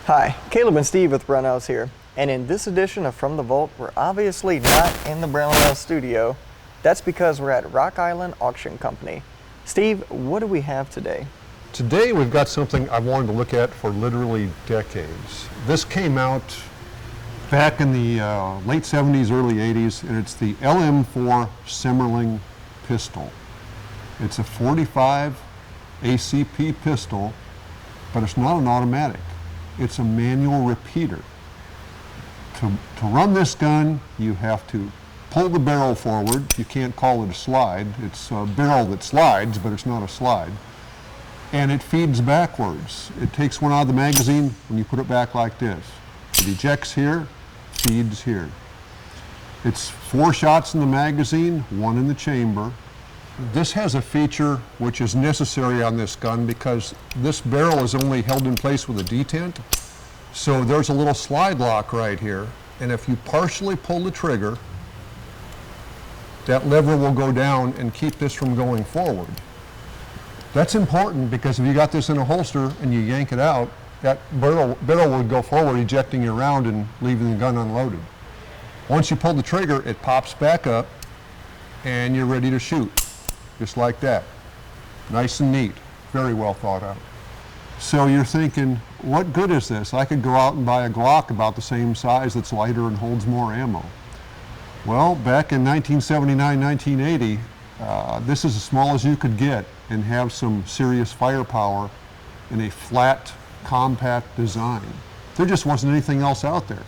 Hi, Caleb and Steve with Brownells here, and in this edition of From the Vault, we're obviously not in the Brownells studio. That's because we're at Rock Island Auction Company. Steve, what do we have today? Today we've got something I've wanted to look at for literally decades. This came out back in the late 70s, early 80s, and it's the LM4 Semmerling pistol. It's a 45 ACP pistol, but it's not an automatic. It's a manual repeater. To run this gun, you have to pull the barrel forward. You can't call it a slide. It's a barrel that slides, but it's not a slide. And it feeds backwards. It takes one out of the magazine and you put it back like this. It ejects here, feeds here. It's 4 shots in the magazine, 1 in the chamber. This has a feature which is necessary on this gun because this barrel is only held in place with a detent. So there's a little slide lock right here, and if you partially pull the trigger, that lever will go down and keep this from going forward. That's important because if you got this in a holster and you yank it out, that barrel would go forward, ejecting you around and leaving the gun unloaded. Once you pull the trigger, it pops back up and you're ready to shoot. Just like that. Nice and neat. Very well thought out. So you're thinking, what good is this? I could go out and buy a Glock about the same size that's lighter and holds more ammo. Well, back in 1979, 1980, this is as small as you could get and have some serious firepower in a flat, compact design. There just wasn't anything else out there.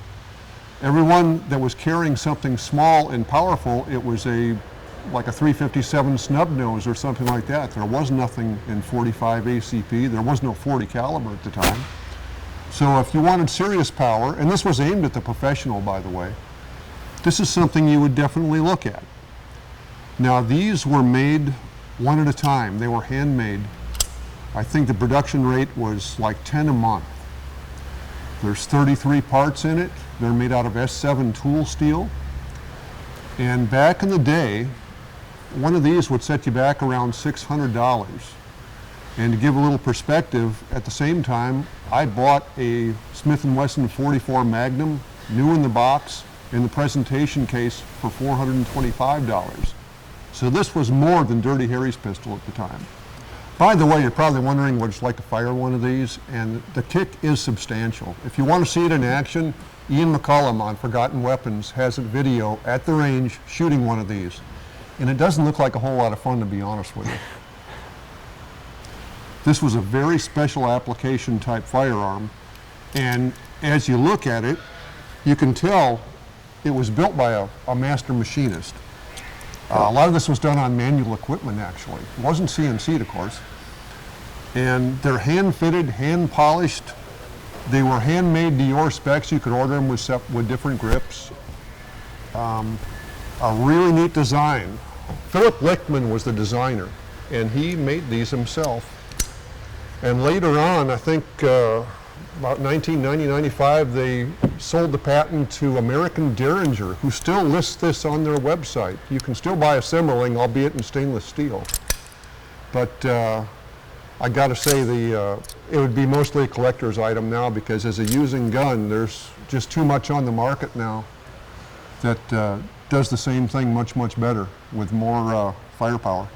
Everyone that was carrying something small and powerful, it was like a 357 snub-nosed or something like that. There was nothing in 45 ACP. There was no 40 caliber at the time. So if you wanted serious power, and this was aimed at the professional, by the way, this is something you would definitely look at. Now these were made one at a time. They were handmade. I think the production rate was like 10 a month. There's 33 parts in it. They're made out of S7 tool steel. And back in the day, one of these would set you back around $600. And to give a little perspective, at the same time, I bought a Smith & Wesson 44 Magnum, new in the box, in the presentation case for $425. So this was more than Dirty Harry's pistol at the time. By the way, you're probably wondering what it's like to fire one of these, and the kick is substantial. If you want to see it in action, Ian McCollum on Forgotten Weapons has a video at the range shooting one of these. And it doesn't look like a whole lot of fun, to be honest with you. This was a very special application type firearm, and as you look at it, you can tell it was built by a master machinist. A lot of this was done on manual equipment, actually. It wasn't CNC'd, of course. And they're hand-fitted, hand-polished. They were handmade to your specs. You could order them with different grips. A really neat design. Philip Lichtman was the designer, and he made these himself. And later on, I think about 1990-95, they sold the patent to American Derringer, who still lists this on their website. You can still buy a Semmerling, albeit in stainless steel. But I got to say, it would be mostly a collector's item now because as a using gun, there's just too much on the market now that does the same thing much, much better with more firepower.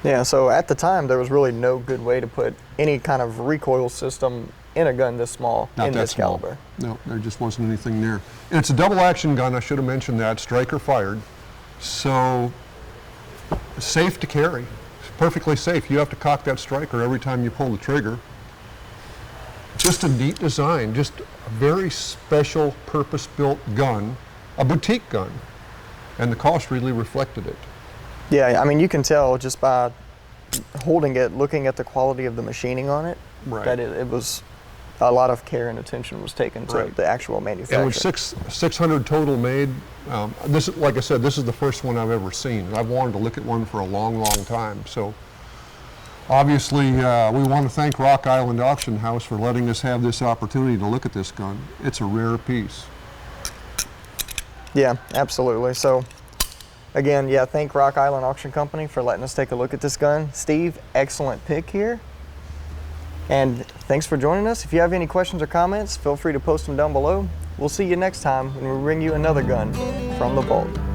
Yeah, so at the time, there was really no good way to put any kind of recoil system in a gun this small, in this caliber. No, there just wasn't anything there. And it's a double action gun, I should have mentioned that, striker fired. So, safe to carry, perfectly safe. You have to cock that striker every time you pull the trigger. Just a neat design, just a very special purpose-built gun, a boutique gun. And the cost really reflected it. Yeah, I mean, you can tell just by holding it, looking at the quality of the machining on it, right, that it was a lot of care and attention was taken to the actual manufacturer. It was 600 total made. This, like I said, this is the first one I've ever seen. I've wanted to look at one for a long, long time. So obviously, we want to thank Rock Island Auction House for letting us have this opportunity to look at this gun. It's a rare piece. Yeah, absolutely. So again, yeah, thank Rock Island Auction Company for letting us take a look at this gun. Steve, excellent pick here. And thanks for joining us. If you have any questions or comments, feel free to post them down below. We'll see you next time when we bring you another gun from the vault.